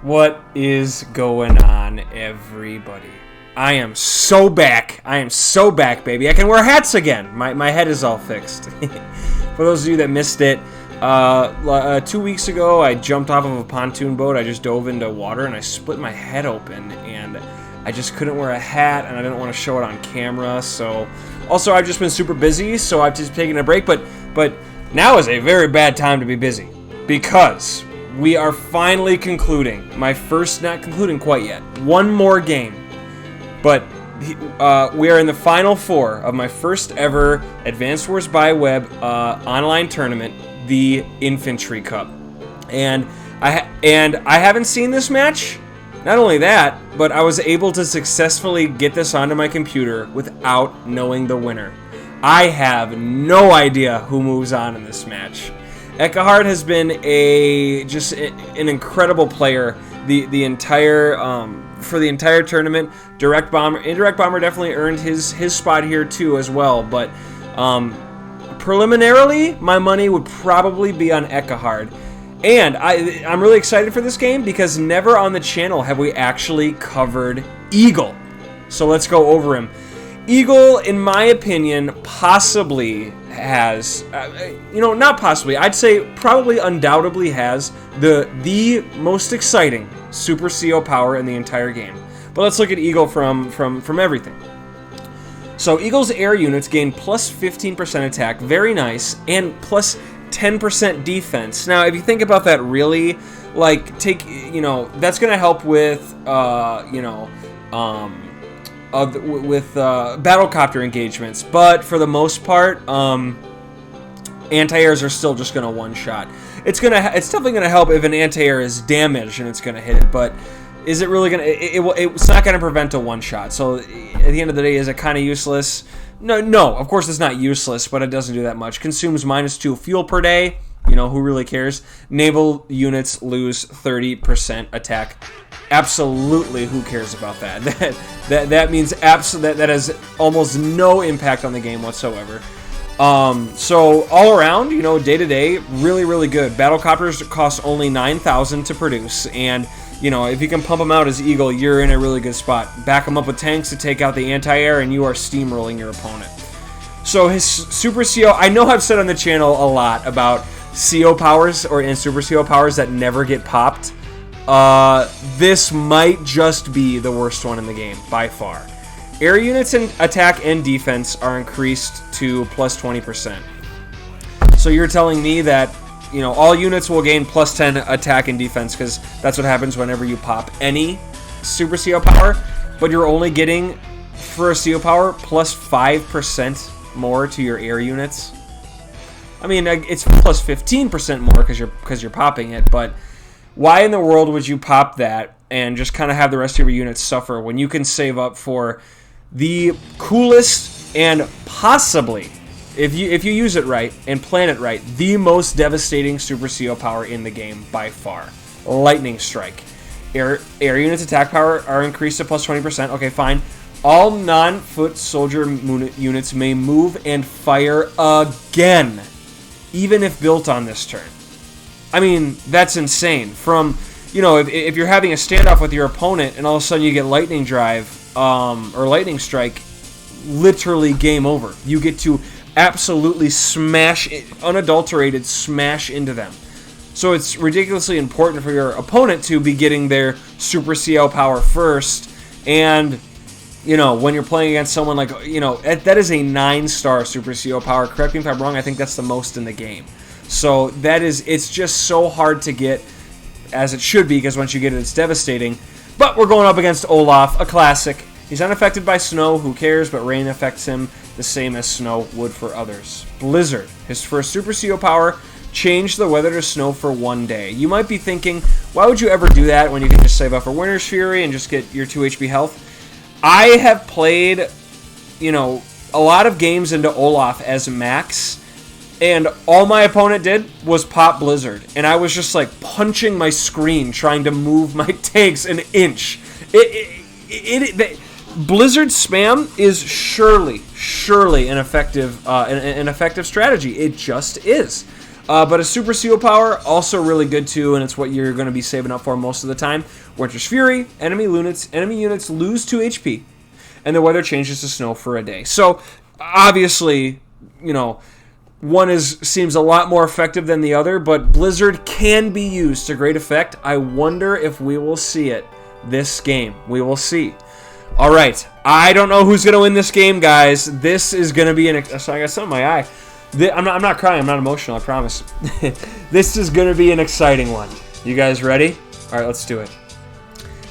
What is going on, everybody? I am so back. I am so back, baby. I can wear hats again. My head is all fixed. For those of you that missed it, 2 weeks ago, I jumped off of a pontoon boat. I just dove into water, and I split my head open, and I just couldn't wear a hat, and I didn't want to show it on camera. So, also, I've just been super busy, so I've just taken a break. But now is a very bad time to be busy, because we are finally concluding. Not concluding quite yet. One more game. But we are in the final four of my first ever Advanced Wars by Web online tournament, the Infantry Cup. And I haven't seen this match. Not only that, but I was able to successfully get this onto my computer without knowing the winner. I have no idea who moves on in this match. Eckhart has been an incredible player the entire for the entire tournament. Indirect Bomber definitely earned his spot here too as well. But preliminarily, my money would probably be on Eckhart. And I'm really excited for this game because never on the channel have we actually covered Eagle. So let's go over him. Eagle, in my opinion, possibly has, not possibly, I'd say probably undoubtedly has the most exciting Super CO power in the entire game. But let's look at Eagle from everything. So Eagle's air units gain plus 15% attack, very nice, and plus 10% defense. Now, if you think about that really, that's going to help with, battlecopter engagements, but for the most part, anti-airs are still just going to one-shot. It's definitely going to help if an anti-air is damaged and it's going to hit it, but is it really going to? It's not going to prevent a one-shot. So at the end of the day, is it kind of useless? No, of course it's not useless, but it doesn't do that much. Consumes -2 fuel per day. Who really cares? Naval units lose 30% attack. Absolutely, who cares about that? That means that has almost no impact on the game whatsoever. So all around, day to day, really, really good. Battlecopters cost only 9,000 to produce, and if you can pump them out as Eagle, you're in a really good spot. Back them up with tanks to take out the anti-air, and you are steamrolling your opponent. So his Super CO, I know I've said on the channel a lot about CO powers and Super CO powers that never get popped. This might just be the worst one in the game, by far. Air units in attack and defense are increased to plus 20%. So you're telling me that, all units will gain plus 10 attack and defense, because that's what happens whenever you pop any Super CO power, but you're only getting, for a CO power, plus 5% more to your air units. I mean, it's plus 15% more because you're popping it, but why in the world would you pop that and just kind of have the rest of your units suffer when you can save up for the coolest and possibly, if you use it right and plan it right, the most devastating Super CO power in the game by far? Lightning Strike. Air units attack power are increased to plus 20%. Okay, fine. All non-foot soldier units may move and fire again, even if built on this turn. I mean, that's insane. From, if you're having a standoff with your opponent and all of a sudden you get Lightning Drive or Lightning Strike, literally game over. You get to absolutely unadulterated smash into them. So it's ridiculously important for your opponent to be getting their Super CO power first. And, when you're playing against someone like, that is a 9-star Super CO power. Correct me if I'm wrong, I think that's the most in the game. So it's just so hard to get, as it should be, because once you get it, it's devastating. But we're going up against Olaf, a classic. He's unaffected by snow, who cares, but rain affects him the same as snow would for others. Blizzard, his first Super CO power, changed the weather to snow for 1 day. You might be thinking, why would you ever do that when you can just save up for Winter's Fury and just get your 2 HP health? I have played, a lot of games into Olaf as max, and all my opponent did was pop Blizzard, and I was just like punching my screen trying to move my tanks an inch. Blizzard spam is surely an effective strategy. It just is. But a super seal power, also really good too, and it's what you're going to be saving up for most of the time. Winter's Fury, enemy units lose 2 HP, and the weather changes to snow for a day. So, obviously, you know, one seems a lot more effective than the other, but Blizzard can be used to great effect. I wonder if we will see it this game. We will see. All right, I don't know who's going to win this game, guys. This is going to be so I got something in my eye. I'm not crying. I'm not emotional, I promise. This is going to be an exciting one. You guys ready? All right, let's do it.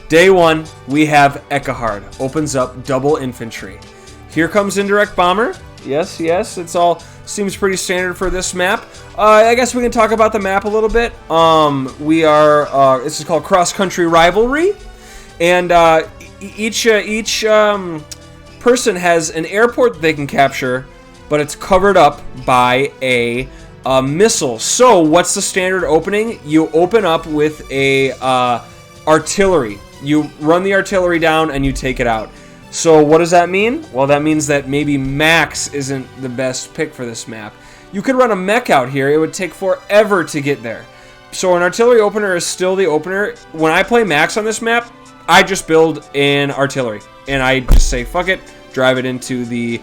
Day 1, we have Ekahard. Opens up double infantry. Here comes Indirect Bomber. Yes, it's all seems pretty standard for this map. I guess we can talk about the map a little bit. This is called Cross Country Rivalry. And each person has an airport they can capture, but it's covered up by a missile. So what's the standard opening? You open up with a artillery. You run the artillery down and you take it out. So what does that mean? Well, that means that maybe Max isn't the best pick for this map. You could run a mech out here. It would take forever to get there. So an artillery opener is still the opener. When I play Max on this map, I just build an artillery. And I just say, fuck it, drive it into the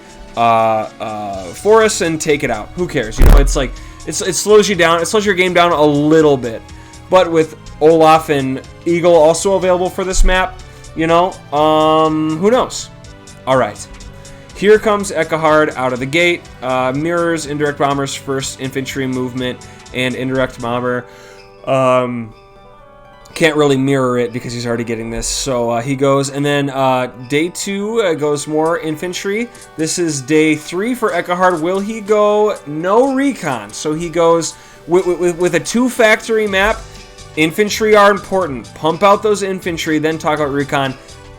forest and take it out. Who cares? You know, it's like it slows you down. It slows your game down a little bit. But with Olaf and Eagle also available for this map, you know, who knows? All right, here comes Ekahard out of the gate. Mirrors Indirect Bomber's first infantry movement, and Indirect Bomber can't really mirror it because he's already getting this. So he goes, and then day 2 goes more infantry. This is day 3 for Ekahard. Will he go no recon? So he goes with a 2-factory map. Infantry are important. Pump out those infantry, then talk about recon,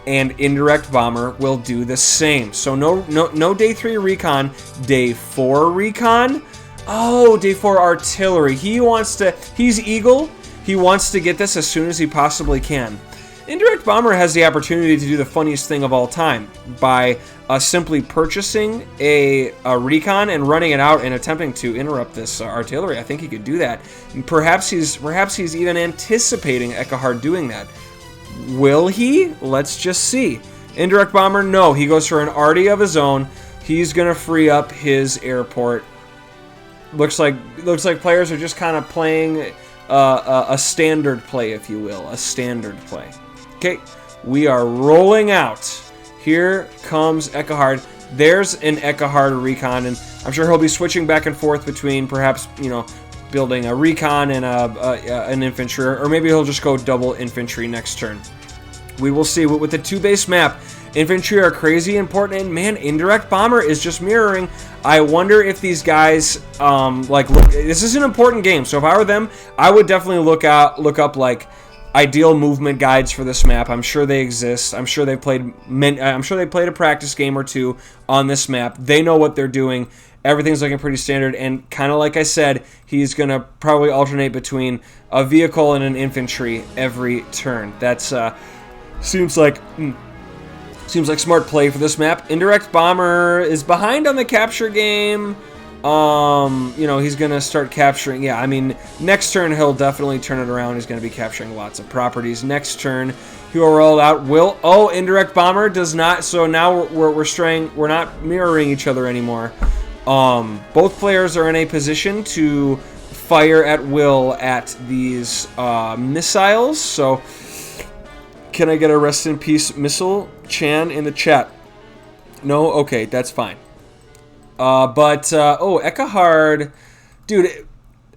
and Indirect Bomber will do the same. So no day 3 recon, day 4 recon. Oh, day 4 artillery. He's Eagle. He wants to get this as soon as he possibly can. Indirect Bomber has the opportunity to do the funniest thing of all time by simply purchasing a recon and running it out and attempting to interrupt this artillery. I think he could do that. And perhaps he's even anticipating Ekahard doing that. Will he? Let's just see. Indirect Bomber, no. He goes for an arty of his own. He's gonna free up his airport. Looks like players are just kind of playing a standard play, if you will, a standard play. Okay, we are rolling out. Here comes Ekahard. There's an Ekahard recon, and I'm sure he'll be switching back and forth between perhaps, you know, building a recon and an infantry, or maybe he'll just go double infantry next turn. We will see. With the 2-base map, infantry are crazy important, and man, Indirect Bomber is just mirroring. I wonder if these guys look. This is an important game, so if I were them, I would definitely look up like ideal movement guides for this map. I'm sure they exist. I'm sure they played a practice game or 2 on this map. They know what they're doing. Everything's looking pretty standard, and kind of like I said, he's gonna probably alternate between a vehicle and an infantry every turn. That's seems like smart play for this map. Indirect Bomber is behind on the capture game. You know, he's gonna start capturing. Yeah, I mean, next turn he'll definitely turn it around. He's gonna be capturing lots of properties. Next turn he will roll out. Indirect Bomber does not. So now we're straying. We're not mirroring each other anymore. Both players are in a position to fire at will at these missiles. So can I get a rest in peace missile Chan in the chat? No? Okay, that's fine. Ekahard, dude,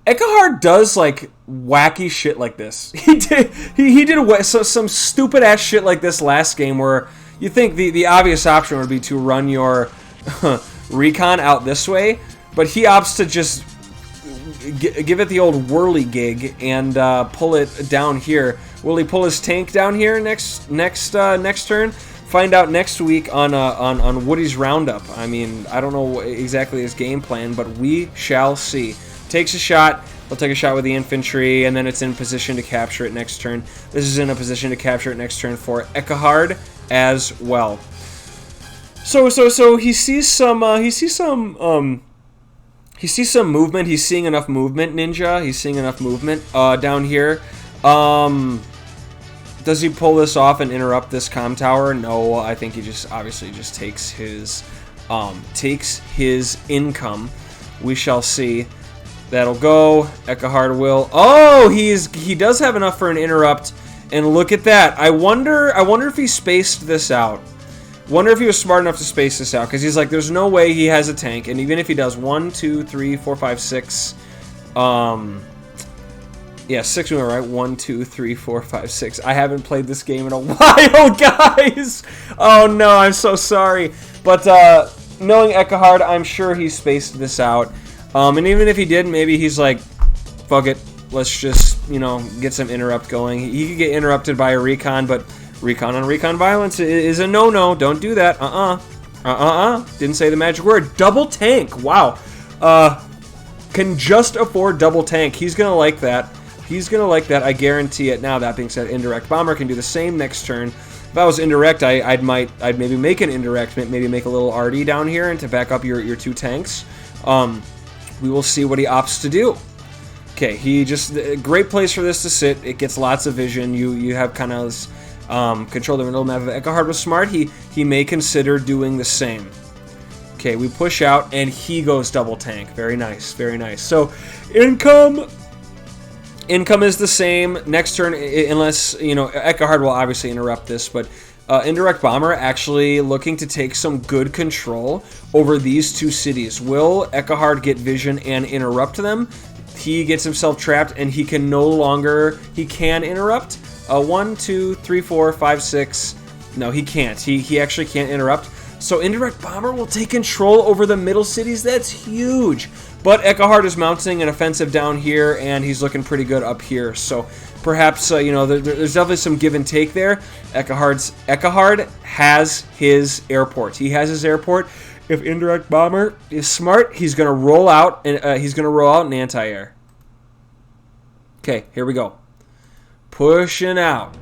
Ekahard does like wacky shit like this. He did some stupid ass shit like this last game, where you think the obvious option would be to run your recon out this way, but he opts to just give it the old whirly gig and pull it down here. Will he pull his tank down here next turn? Find out next week on Woody's Roundup. I mean, I don't know exactly his game plan, but we shall see. Takes a shot. He'll take a shot with the infantry, and then it's in position to capture it next turn. This is in a position to capture it next turn for Ekahard as well. So he sees some He sees some movement. He's seeing enough movement, Ninja. He's seeing enough movement down here. Does he pull this off and interrupt this comm tower? No, I think he just obviously just takes his income. We shall see. That'll go. Ekahard will. Oh, he does have enough for an interrupt. And look at that. I wonder if he spaced this out. Wonder if he was smart enough to space this out, because he's like, there's no way he has a tank, and even if he does 1, 2, 3, 4, 5, 6, yeah, 6 movement, right? 1, 2, 3, 4, 5, 6. I haven't played this game in a while, guys. Oh no, I'm so sorry. But knowing Ekahard, I'm sure he spaced this out. And even if he didn't, maybe he's like, fuck it, let's just, you know, get some interrupt going. He could get interrupted by a recon, but recon on recon violence is a no-no. Don't do that. Didn't say the magic word. Double tank. Wow. Can just afford double tank. He's going to like that. He's going to like that. I guarantee it. Now, that being said, indirect bomber can do the same next turn. If I was indirect, I'd maybe make an indirect, maybe make a little RD down here and to back up your 2 tanks. We will see what he opts to do. Okay, he just, great place for this to sit. It gets lots of vision. You have kind of this, control the middle map. If Ekahard was smart, he may consider doing the same. Okay, we push out, and he goes double tank. Very nice, very nice. So, income is the same. Next turn, unless, you know, Ekahard will obviously interrupt this, but indirect bomber actually looking to take some good control over these 2 cities. Will Ekahard get vision and interrupt them? He gets himself trapped, and he can no longer, he can interrupt. 1, 2, 3, 4, 5, 6. No, he can't. He actually can't interrupt. So indirect bomber will take control over the middle cities. That's huge. But Ekahard is mounting an offensive down here, and he's looking pretty good up here. So perhaps, you know, there's definitely some give and take there. Ekahard has his airport. He has his airport. If indirect bomber is smart, he's gonna roll out, and an anti-air. Okay, here we go. Pushing out.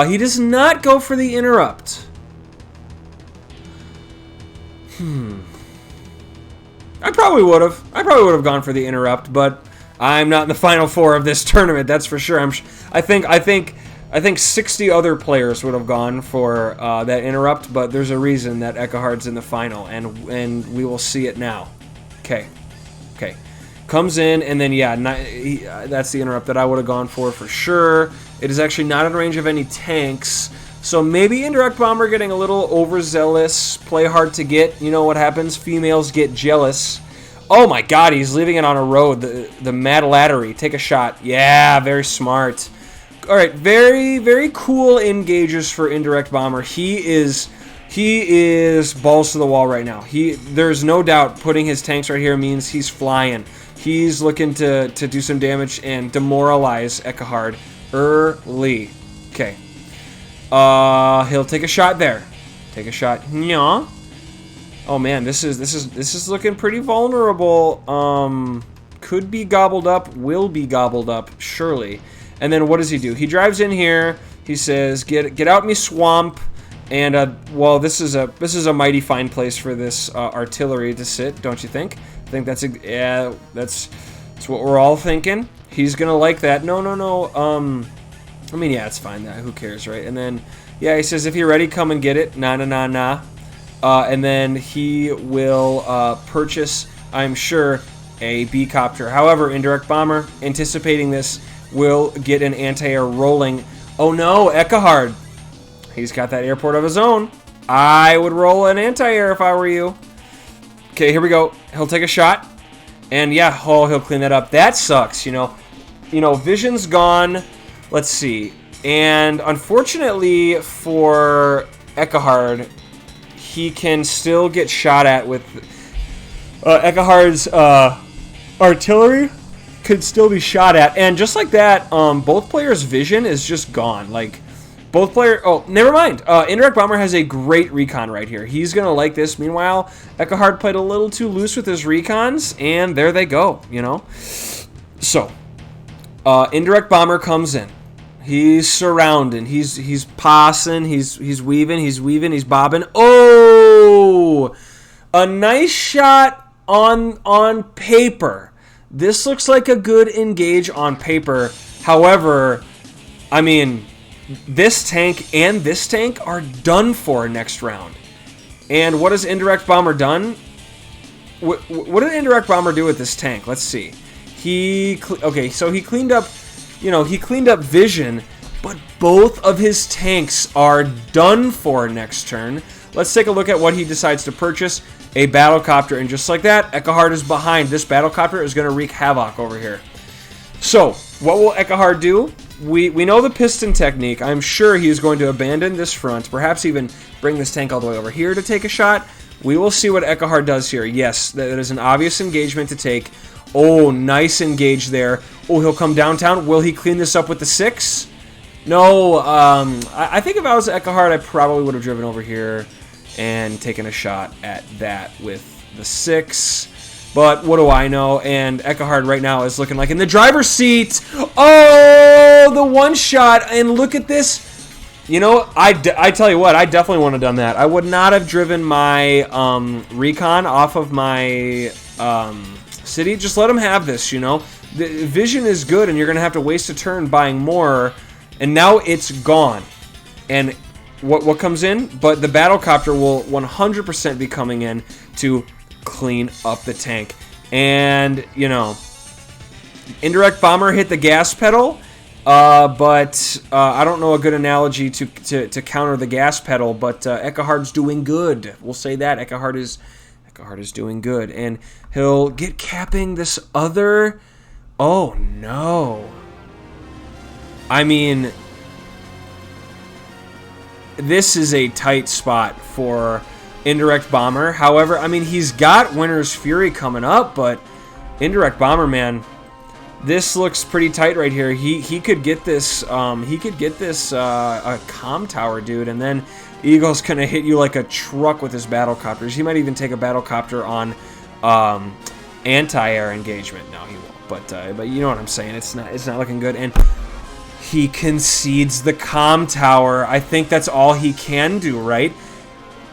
He does not go for the interrupt. I probably would have. Gone for the interrupt, but I'm not in the final 4 of this tournament. That's for sure. I think 60 other players would have gone for that interrupt, but there's a reason that Ekahard's in the final, and we will see it now. Okay. Comes in, and then, yeah, that's the interrupt that I would have gone for sure. It is actually not in range of any tanks, so maybe indirect bomber getting a little overzealous, play hard to get. You know what happens? Females get jealous. Oh my god, he's leaving it on a road, the Mad Lattery. Take a shot. Yeah, very smart. Alright, very, very cool engages for indirect bomber. He is balls to the wall right now. There's no doubt putting his tanks right here means he's flying. He's looking to do some damage and demoralize Ekahard early. Okay. He'll take a shot there. Take a shot. Yeah. Oh man, this is looking pretty vulnerable. Could be gobbled up, will be gobbled up, surely. And then what does he do? He drives in here. He says, "Get out me swamp." And well, this is a mighty fine place for this artillery to sit, don't you think? I think that's what we're all thinking. He's gonna like that. No. I mean, yeah, it's fine. Who cares, right? And then, yeah, he says, "If you're ready, come and get it." Nah. And then he will purchase, I'm sure, a B-copter. However, indirect bomber, anticipating this, will get an anti-air rolling. Oh no, Ekahard. He's got that airport of his own. I would roll an anti-air if I were you. Okay, here we go. He'll take a shot. And yeah, he'll clean that up. That sucks, you know, vision's gone. Let's see. And unfortunately for Ekahard, he can still get shot at with Ekahard's artillery could still be shot at, and just like that, both players' vision is just gone. Like, both players. Oh, never mind. Indirect bomber has a great recon right here. He's gonna like this. Meanwhile, Ekahard played a little too loose with his recons, and there they go. You know. So, indirect bomber comes in. He's surrounding. He's passing. He's weaving. He's bobbing. Oh, a nice shot on paper, this looks like a good engage on paper. However, I mean, this tank and this tank are done for next round. And what has Indirect Bomber done? What did Indirect Bomber do with this tank? Let's see. Okay, so he cleaned up, he cleaned up vision, but both of his tanks are done for next turn. Let's take a look at what he decides to purchase. A battlecopter, and just like that, Ekahard is behind. This battlecopter is going to wreak havoc over here. So, what will Ekahard do? We know the piston technique. I'm sure he's going to abandon this front, perhaps even bring this tank all the way over here to take a shot. We will see what Ekahard does here. Yes, that is an obvious engagement to take. Oh, nice engage there. Oh, he'll come downtown. Will he clean this up with the 6? No, I think if I was Ekahard, I probably would have driven over here and taken a shot at that with the 6. But what do I know? And Ekahard right now is looking like in the driver's seat. Oh, the one shot. And look at this. I tell you what, I definitely would have done that. I would not have driven my recon off of my city. Just let him have this, The vision is good, and you're going to have to waste a turn buying more. And now it's gone. And what comes in? But the battlecopter will 100% be coming in to clean up the tank. And, Indirect Bomber hit the gas pedal, but I don't know a good analogy to counter the gas pedal, but Ekahard's doing good. We'll say that. Ekahard is doing good. And he'll get capping this other... Oh, no. I mean... This is a tight spot for Indirect Bomber. However, I mean, he's got Winter's Fury coming up, but Indirect Bomber, man, this looks pretty tight right here. He could get this. A comm tower, dude, and then Eagle's gonna hit you like a truck with his battlecopters. He might even take a battlecopter on anti-air engagement. No, he won't. But you know what I'm saying. It's not looking good. And he concedes the comm tower. I think that's all he can do, right?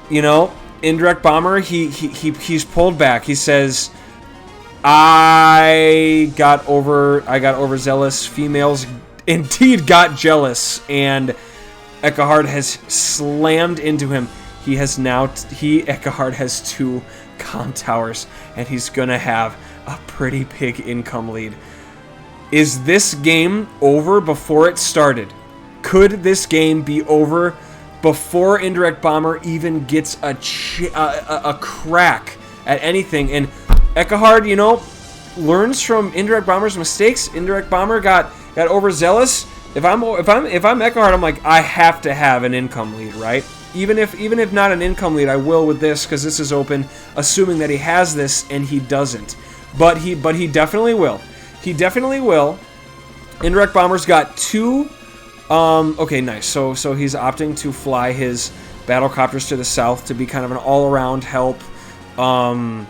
Indirect Bomber, he's pulled back. He says, I got overzealous. Females indeed got jealous, and Ekahard has slammed into him. Ekahard has 2 comm towers, and he's gonna have a pretty big income lead. Is this game over before it started? Could this game be over before Indirect Bomber even gets a crack at anything? And Ekahard, learns from Indirect Bomber's mistakes. Indirect Bomber got overzealous. If I'm Ekahard, I'm like, I have to have an income lead, right? Even if not an income lead, I will with this, because this is open, assuming that he has this, and he doesn't. But he definitely will. He definitely will. Indirect Bomber's got 2. Okay, nice. So he's opting to fly his battlecopters to the south to be kind of an all-around help. I'm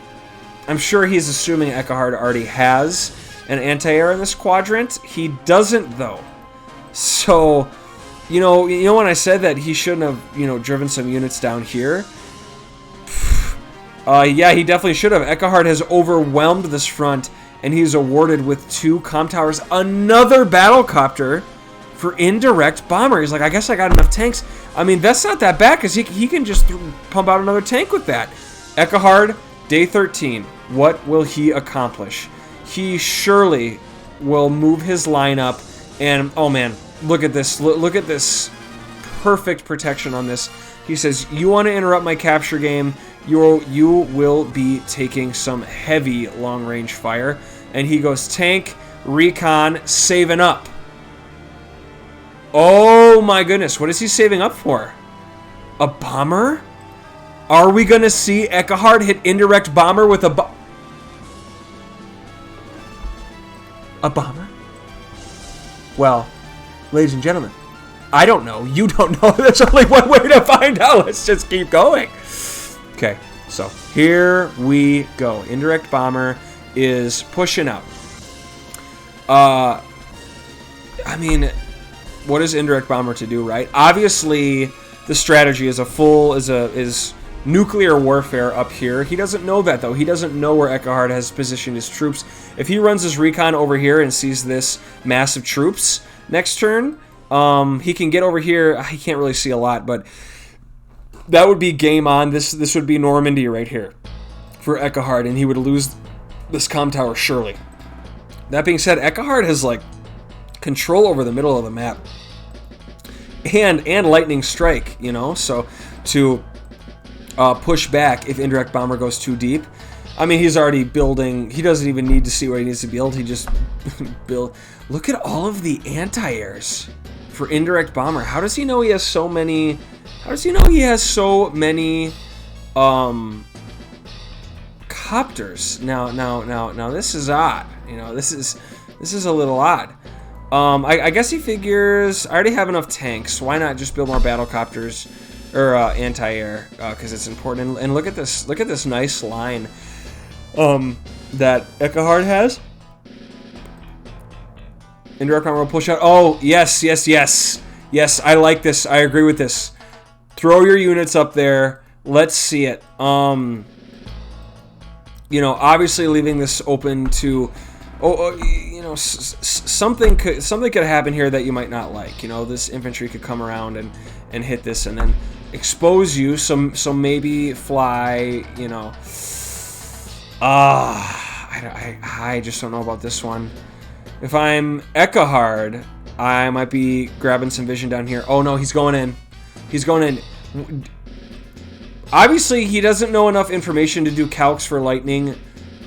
sure he's assuming Ekahard already has an anti-air in this quadrant. He doesn't, though. So, when I said that he shouldn't have, driven some units down here. Yeah, he definitely should have. Ekahard has overwhelmed this front, and he's awarded with 2 comm towers, another battlecopter for Indirect Bomber. He's like, I guess I got enough tanks. I mean, that's not that bad, because he can just pump out another tank with that. Ekahard, day 13. What will he accomplish? He surely will move his lineup, and, oh man, look at this. Look at this perfect protection on this. He says, you want to interrupt my capture game, you will be taking some heavy long-range fire. And he goes tank, recon, saving up. Oh my goodness, what is he saving up for? A bomber? Are we going to see Ekahard hit Indirect Bomber with a bomber? Well, ladies and gentlemen, I don't know. You don't know. There's only one way to find out. Let's just keep going. Okay, so here we go. Indirect Bomber is pushing out. I mean, what is Indirect Bomber to do, right? Obviously, the strategy is nuclear warfare up here. He doesn't know that, though. He doesn't know where Eckhard has positioned his troops. If he runs his recon over here and sees this massive troops next turn, he can get over here. He can't really see a lot, but that would be game on. This would be Normandy right here for Eckhard, and he would lose this comm tower surely. That being said, Eckhard has, like, control over the middle of the map. And lightning strike, you know, so to push back if indirect bomber goes too deep. I mean, he's already building. He doesn't even need to see where he needs to build. He just build. Look at all of the anti-airs for indirect bomber. How does he know he has so many? How does he know he has so many copters? Now this is odd. You know, this is a little odd. I guess he figures I already have enough tanks. Why not just build more battle copters or anti-air? Because it's important. And look at this. Look at this nice line that Eckhard has. Indirect bomber will push out. Oh, yes. Yes, I like this. I agree with this. Throw your units up there. Let's see it. You know, obviously leaving this open to... you know, something could happen here that you might not like. You know, this infantry could come around and hit this and then expose you. So maybe fly. You know, I just don't know about this one. If I'm Eckhard, I might be grabbing some vision down here. Oh no, he's going in. He's going in. Obviously, he doesn't know enough information to do calcs for lightning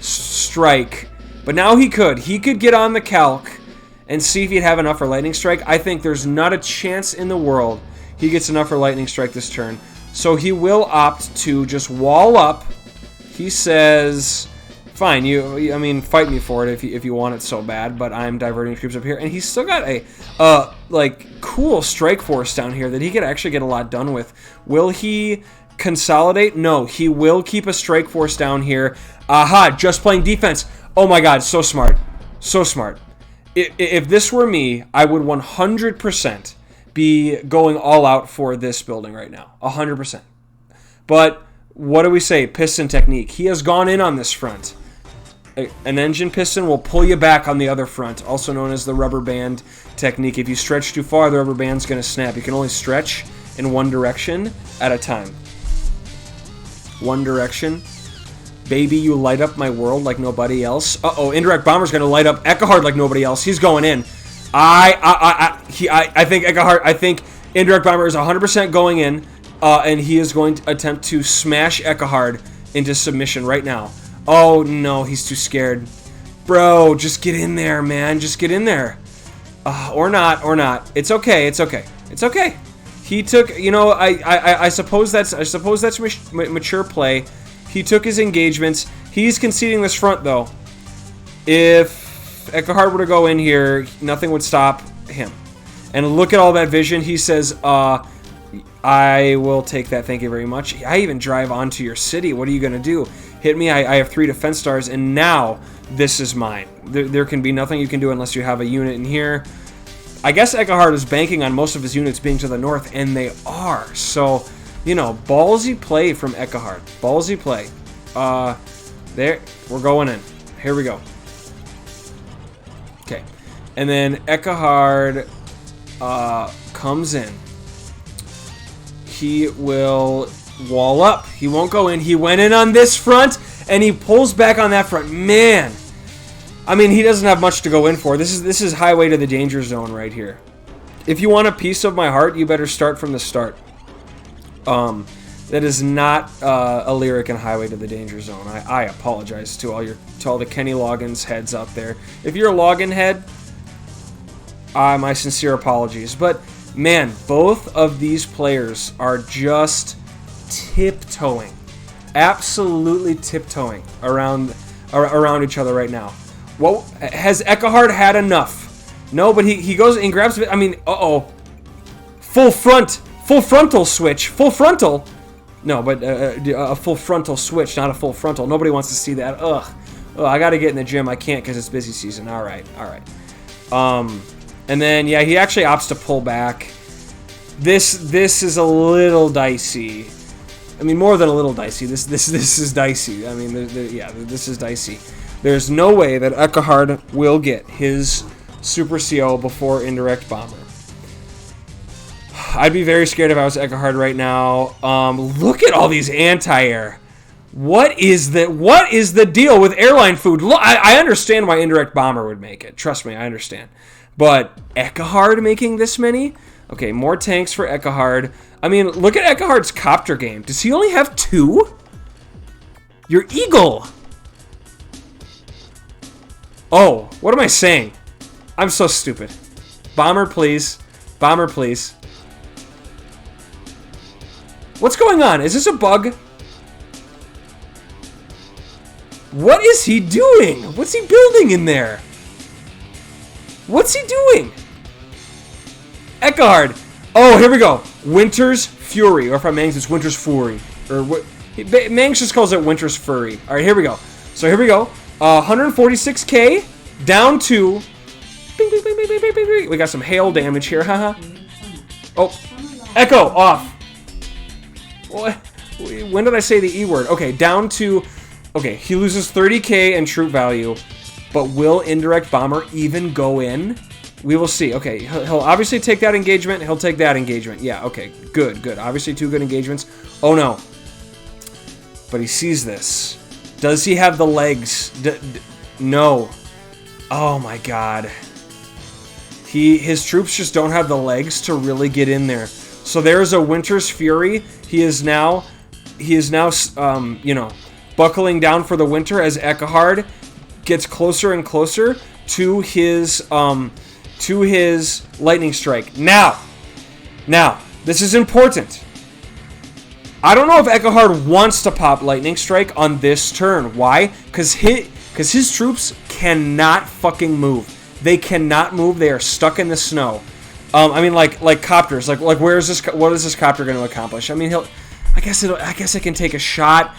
strike. But now he could. He could get on the calc and see if he'd have enough for lightning strike. I think there's not a chance in the world he gets enough for lightning strike this turn. So he will opt to just wall up. He says, fine, I mean, fight me for it if you want it so bad, but I'm diverting troops up here. And he's still got a like cool strike force down here that he could actually get a lot done with. Will he consolidate? No, he will keep a strike force down here. Aha, just playing defense. Oh my god, so smart. So smart. If this were me, I would 100% be going all out for this building right now. 100%. But what do we say? Piston technique. He has gone in on this front. An engine piston will pull you back on the other front, also known as the rubber band technique. If you stretch too far, the rubber band's going to snap. You can only stretch in one direction at a time. One direction. Baby, you light up my world like nobody else. Uh-oh, indirect bomber's going to light up Eckhard like nobody else. He's going in. I think Eckhard, I think indirect bomber is 100% going in, and he is going to attempt to smash Eckhard into submission right now. Oh, no, he's too scared. Bro, just get in there, man. Just get in there. Or not. It's okay. He took, you know, I suppose that's mature play. He took his engagements. He's conceding this front, though. If Eckhard were to go in here, nothing would stop him. And look at all that vision. He says, I will take that, thank you very much. I even drive onto your city. What are you going to do? Hit me. I have 3 defense stars, and now this is mine. There can be nothing you can do unless you have a unit in here. I guess Eckhard is banking on most of his units being to the north, and they are. So... you know, ballsy play from Eckhard. Ballsy play. There, we're going in. Here we go. Okay. And then Eckhard comes in. He will wall up. He won't go in. He went in on this front, and he pulls back on that front. Man. I mean, he doesn't have much to go in for. This is highway to the danger zone right here. If you want a piece of my heart, you better start from the start. That is not a lyric in Highway to the Danger Zone. I apologize to all the Kenny Loggins heads out there. If you're a Loggin head, my sincere apologies. But man, both of these players are just tiptoeing, absolutely tiptoeing around each other right now. What has Eckhard had enough? No, but he goes and grabs it. I mean, full frontal switch. Full frontal. No, but a full frontal switch, not a full frontal. Nobody wants to see that. Ugh. I got to get in the gym. I can't because it's busy season. All right. And then, yeah, he actually opts to pull back. This is a little dicey. I mean, more than a little dicey. This is dicey. I mean, yeah, this is dicey. There's no way that Ekahard will get his Super CO before Indirect Bomber. I'd be very scared if I was Ekahard right now. Look at all these anti-air. What is the deal with airline food? Look, I understand why Indirect Bomber would make it. Trust me, I understand. But Ekahard making this many? Okay, more tanks for Ekahard. I mean, look at Ekahard's copter game. Does he only have 2? Your Eagle. Oh, what am I saying? I'm so stupid. Bomber, please. Bomber, please. What's going on? Is this a bug? What is he doing? What's he building in there? What's he doing? Ekahard. Oh, here we go. Winter's Fury. Or if I'm Mangs, it's Winter's Fury. Or what? Mangs just calls it Winter's Fury. All right, here we go. So here we go. 146k down to. Bing, bing, bing, bing, bing, bing, bing. We got some hail damage here. Haha. Oh, Echo off. What? When did I say the E word? Okay, down to. Okay, he loses 30k in troop value, but will Indirect Bomber even go in? We will see. Okay, he'll obviously take that engagement. He'll take that engagement. Yeah, okay, good, good. Obviously 2 good engagements. Oh, no. But he sees this. Does he have the legs? No. Oh, my God. His troops just don't have the legs to really get in there. So there's a Winter's Fury. He is now, you know, buckling down for the winter as Ekahard gets closer and closer to his lightning strike. Now, this is important. I don't know if Ekahard wants to pop lightning strike on this turn. Why? Because his troops cannot fucking move. They cannot move. They are stuck in the snow. I mean, like copters. Like where is this? What is this copter going to accomplish? I mean, I guess it can take a shot.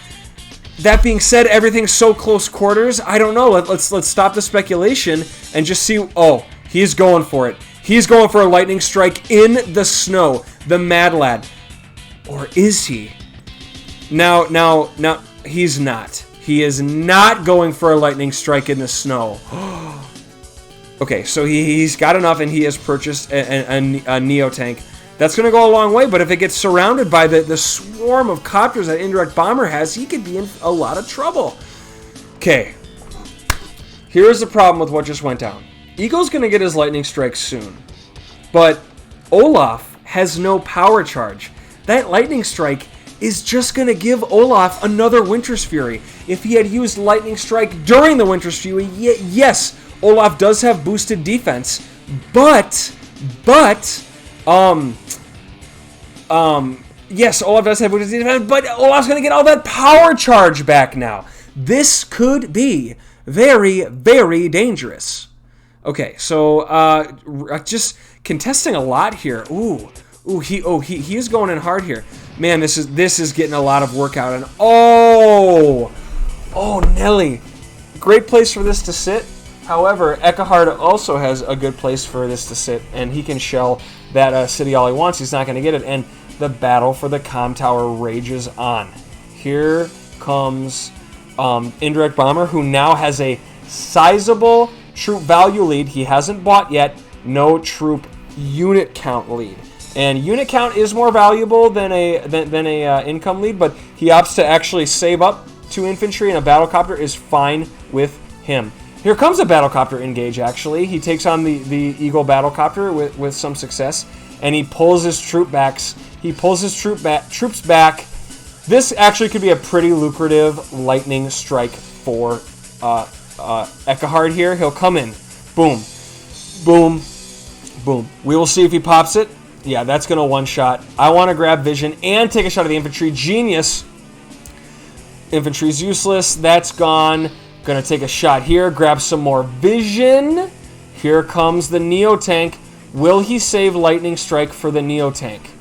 That being said, everything's so close quarters. I don't know. Let's stop the speculation and just see. Oh, he's going for it. He's going for a lightning strike in the snow. The Mad Lad, or is he? Now, he's not. He is not going for a lightning strike in the snow. Okay, so he's got enough, and he has purchased a Neo tank. That's going to go a long way, but if it gets surrounded by the swarm of copters that Indirect Bomber has, he could be in a lot of trouble. Okay. Here's the problem with what just went down. Eagle's going to get his lightning strike soon, but Olaf has no power charge. That lightning strike is just going to give Olaf another Winter's Fury. If he had used lightning strike during the Winter's Fury, yes, Olaf does have boosted defense, but yes, Olaf does have boosted defense, but Olaf's going to get all that power charge back now. This could be very, very dangerous. Okay, so just contesting a lot here. He is going in hard here. Man, this is getting a lot of work out. And oh Nelly, great place for this to sit. However, Ekahard also has a good place for this to sit, and he can shell that city all he wants. He's not going to get it, and the battle for the comm tower rages on. Here comes Indirect Bomber, who now has a sizable troop value lead. He hasn't bought yet. No troop unit count lead, and unit count is more valuable than a income lead. But he opts to actually save up 2 infantry, and a battlecopter is fine with him. Here comes a battlecopter engage, actually. He takes on the Eagle battlecopter with some success, and he pulls his troops back. This actually could be a pretty lucrative lightning strike for Ekahard here. He'll come in. Boom. Boom. Boom. We will see if he pops it. Yeah, that's going to one-shot. I want to grab vision and take a shot at the infantry. Genius. Infantry's useless. That's gone. Gonna take a shot here, grab some more vision. Here comes the Neo tank. Will he save lightning strike for the Neo tank?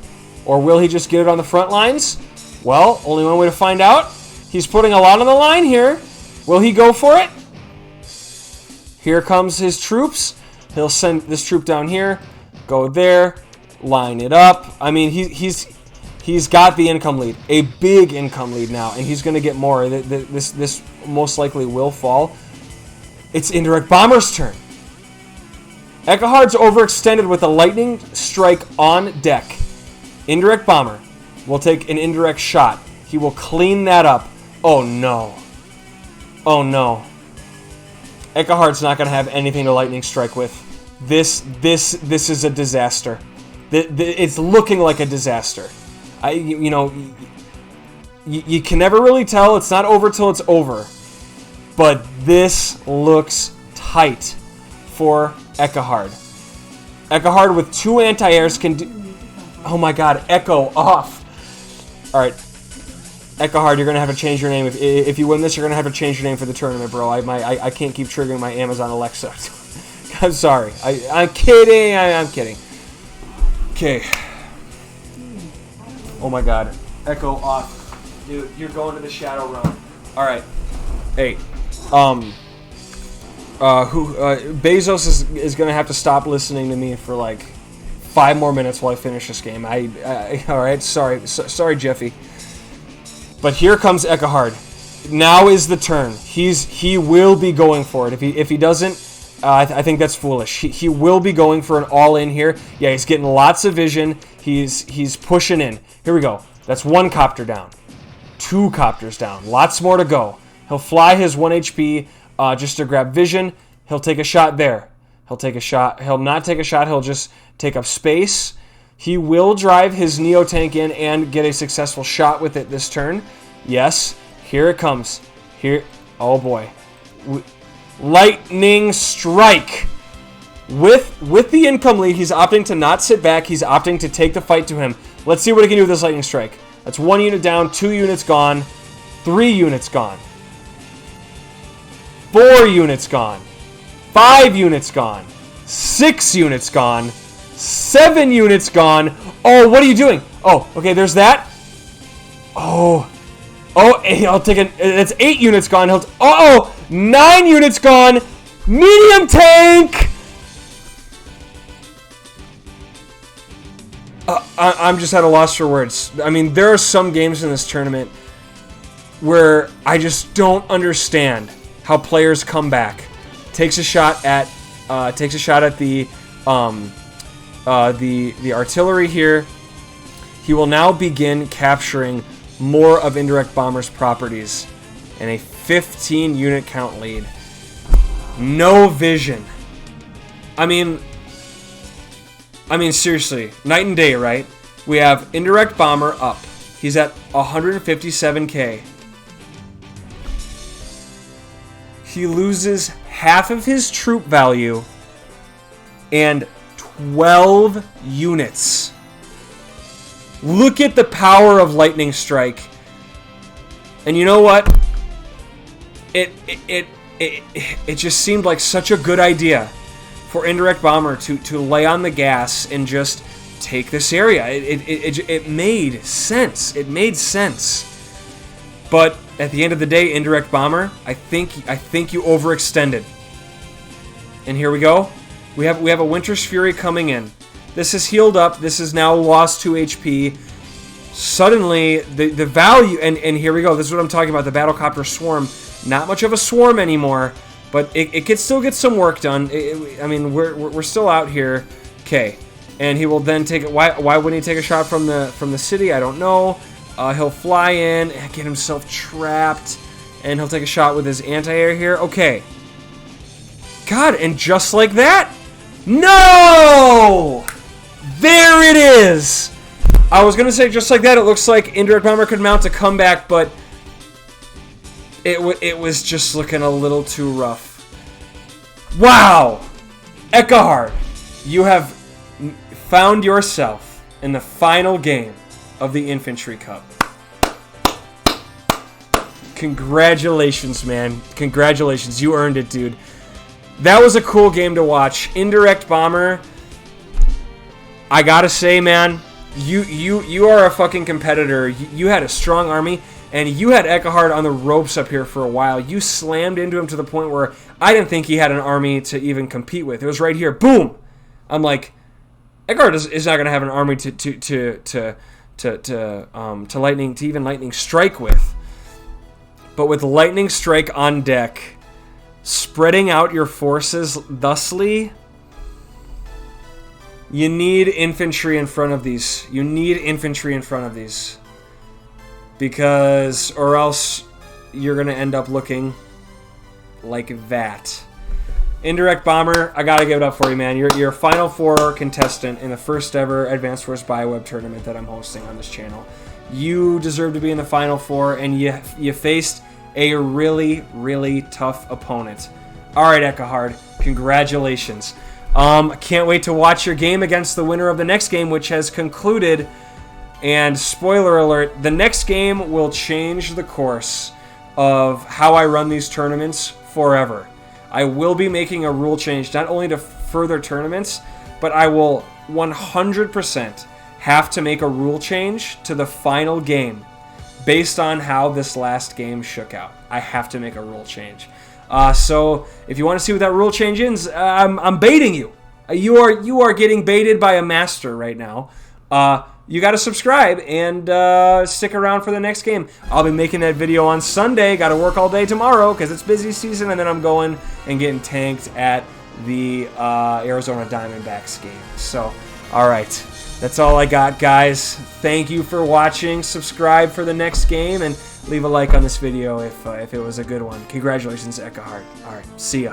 Or will he just get it on the front lines? Well, only one way to find out. He's putting a lot on the line here. Will he go for it? Here comes his troops. He'll send this troop down here, go there, line it up. I mean, he's He's got the income lead, a big income lead now, and he's going to get more. This most likely will fall. It's Indirect Bomber's turn. Eckhard's overextended with a lightning strike on deck. Indirect Bomber will take an indirect shot. He will clean that up. Oh no. Oh no. Eckhard's not going to have anything to lightning strike with. This is a disaster. It's looking like a disaster. You can never really tell. It's not over till it's over. But this looks tight for Eckhard. Eckhard with 2 anti-airs can do... Oh my god, Echo off. Alright. Eckhard, you're going to have to change your name. If you win this, you're going to have to change your name for the tournament, bro. I can't keep triggering my Amazon Alexa. I'm sorry. I'm kidding. I'm kidding. Okay. Oh my god. Echo off. Dude, you're going to the Shadow Realm. Alright. Hey. Bezos is going to have to stop listening to me for like 5 more minutes while I finish this game. Alright, sorry, Jeffy. But here comes Eckhard. Now is the turn. He will be going for it. If he doesn't, I think that's foolish. He will be going for an all-in here. Yeah, he's getting lots of vision. He's pushing in. Here we go. That's 1 copter down. 2 copters down. Lots more to go. He'll fly his 1 HP just to grab vision. He'll take a shot there. He'll take a shot. He'll not take a shot. He'll just take up space. He will drive his Neo tank in and get a successful shot with it this turn. Yes. Here it comes. Here. Oh boy. Lightning strike. With the income lead, he's opting to not sit back. He's opting to take the fight to him. Let's see what he can do with this lightning strike. That's 1 unit down, 2 units gone, 3 units gone, 4 units gone, 5 units gone, 6 units gone, 7 units gone. Oh, what are you doing? Oh, okay, there's that. Oh, I'll take it. It's 8 units gone. 9 units gone. Medium tank. I'm just at a loss for words. I mean, there are some games in this tournament where I just don't understand how players come back. Takes a shot at the artillery here. He will now begin capturing more of Indirect Bomber's properties and a 15 unit count lead. No vision. I mean seriously, night and day, right? We have Indirect Bomber up. He's at 157k. He loses half of his troop value and 12 units. Look at the power of Lightning Strike. And you know what? It just seemed like such a good idea for Indirect Bomber to lay on the gas and just take this area. It made sense. It made sense. But at the end of the day, Indirect Bomber, I think you overextended. And here we go. We have a Winter's Fury coming in. This is healed up. This is now lost 2 HP. Suddenly, the value... And here we go. This is what I'm talking about. The Battlecopter Swarm. Not much of a swarm anymore. But it could still get some work done. I mean, we're still out here. Okay. And he will then take it... Why wouldn't he take a shot from the city? I don't know. He'll fly in, get himself trapped, and he'll take a shot with his anti-air here. Okay. God, and just like that... No! There it is! I was going to say just like that, it looks like Indirect Bomber could mount a comeback, but it was just looking a little too rough. Wow! Eckhard, you have found yourself in the final game of the Infantry Cup. Congratulations, man. Congratulations. You earned it, dude. That was a cool game to watch. Indirect Bomber, I gotta say, man, you are a fucking competitor. You had a strong army, and you had Eckhard on the ropes up here for a while. You slammed into him to the point where I didn't think he had an army to even compete with. It was right here. Boom! I'm like, Eckhard is not going to have an army to even lightning strike with. But with lightning strike on deck, spreading out your forces thusly, you need infantry in front of these. You need infantry in front of these. Because, or else you're going to end up looking like that. Indirect Bomber, I got to give it up for you, man. You're a Final Four contestant in the first ever Advanced Force Bioweb tournament that I'm hosting on this channel. You deserve to be in the Final Four, and you faced a really, really tough opponent. All right, Eckhard, congratulations. Can't wait to watch your game against the winner of the next game, which has concluded. And spoiler alert, the next game will change the course of how I run these tournaments forever. I will be making a rule change, not only to further tournaments, but I will 100% have to make a rule change to the final game based on how this last game shook out. I have to make a rule change. So if you want to see what that rule change is, I'm baiting you. You are getting baited by a master right now. You got to subscribe and stick around for the next game. I'll be making that video on Sunday. Got to work all day tomorrow because it's busy season, and then I'm going and getting tanked at the Arizona Diamondbacks game. So, all right. That's all I got, guys. Thank you for watching. Subscribe for the next game, and leave a like on this video if it was a good one. Congratulations, Eckhart. All right, see ya.